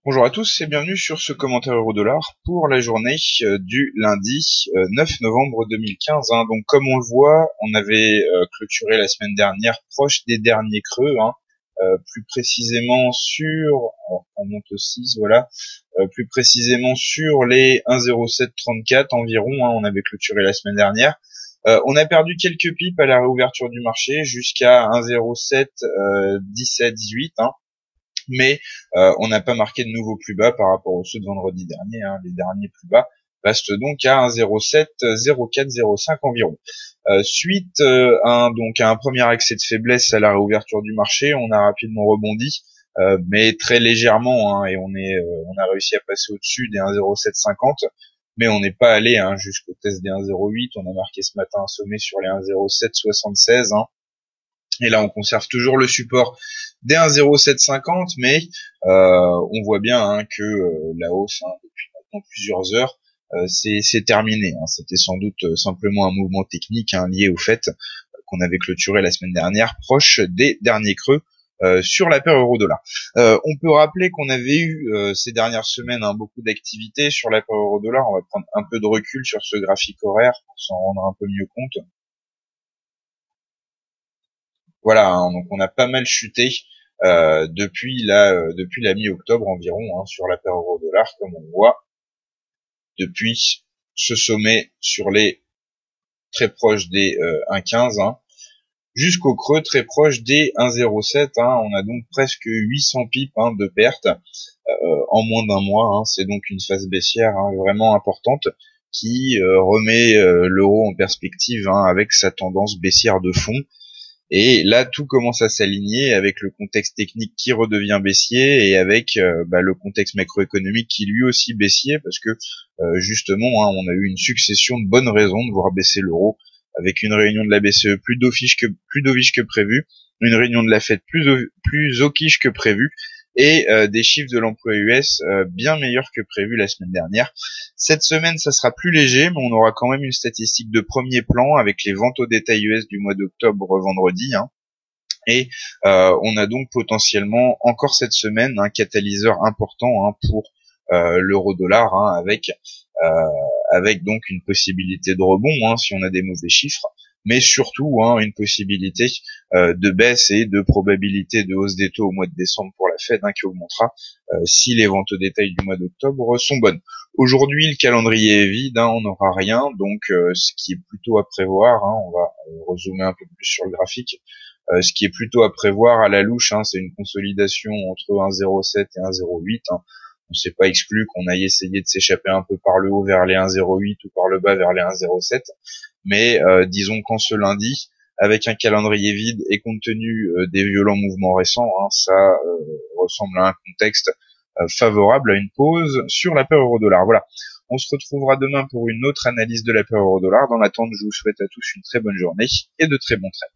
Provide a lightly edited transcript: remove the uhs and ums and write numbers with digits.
Bonjour à tous et bienvenue sur ce commentaire euro-dollar pour la journée du lundi 9 novembre 2015. Donc comme on le voit, on avait clôturé la semaine dernière proche des derniers creux, plus précisément sur, alors on monte au 6, voilà, plus précisément sur les 1,0734 environ, on avait clôturé la semaine dernière. On a perdu quelques pips à la réouverture du marché jusqu'à 1,071718. Mais on n'a pas marqué de nouveaux plus bas par rapport aux ceux de vendredi dernier. Les derniers plus bas restent donc à 1,070405 environ. Suite donc à un premier accès de faiblesse à la réouverture du marché, on a rapidement rebondi, mais très légèrement, et on a réussi à passer au-dessus des 1,0750. Mais on n'est pas allé jusqu'au test des 1,08. On a marqué ce matin un sommet sur les 1,0776. Et là, on conserve toujours le support des 1,0750, mais on voit bien que la hausse depuis maintenant plusieurs heures, c'est terminé. C'était sans doute simplement un mouvement technique lié au fait qu'on avait clôturé la semaine dernière proche des derniers creux sur la paire euro-dollar. On peut rappeler qu'on avait eu ces dernières semaines beaucoup d'activité sur la paire euro-dollar. On va prendre un peu de recul sur ce graphique horaire pour s'en rendre un peu mieux compte. Voilà, donc on a pas mal chuté depuis la mi-octobre environ sur la paire euro-dollar, comme on voit, depuis ce sommet sur les très proches des 1,15 jusqu'au creux très proche des 1,07. On a donc presque 800 pips de perte en moins d'un mois. C'est donc une phase baissière vraiment importante qui remet l'euro en perspective avec sa tendance baissière de fond. Et là, tout commence à s'aligner avec le contexte technique qui redevient baissier et avec le contexte macroéconomique qui lui aussi baissier, parce que justement, on a eu une succession de bonnes raisons de voir baisser l'euro, avec une réunion de la BCE plus dovish que prévu, une réunion de la Fed plus hawkish que prévu, et des chiffres de l'emploi US bien meilleurs que prévu la semaine dernière. Cette semaine, ça sera plus léger, mais on aura quand même une statistique de premier plan avec les ventes au détail US du mois d'octobre vendredi. Et on a donc potentiellement encore cette semaine un catalyseur important pour l'euro-dollar, avec donc une possibilité de rebond si on a des mauvais chiffres, mais surtout une possibilité de baisse et de probabilité de hausse des taux au mois de décembre pour la Fed qui augmentera si les ventes au détail du mois d'octobre sont bonnes. Aujourd'hui, le calendrier est vide, on n'aura rien, donc ce qui est plutôt à prévoir, on va rezoomer un peu plus sur le graphique, ce qui est plutôt à prévoir à la louche, c'est une consolidation entre 1,07 et 1,08. On s'est pas exclu qu'on aille essayer de s'échapper un peu par le haut vers les 1,08 ou par le bas vers les 1,07. Mais disons qu'en ce lundi, avec un calendrier vide et compte tenu des violents mouvements récents, ça ressemble à un contexte favorable à une pause sur la paire euro-dollar. Voilà. On se retrouvera demain pour une autre analyse de la paire euro-dollar. Dans l'attente, je vous souhaite à tous une très bonne journée et de très bons trades.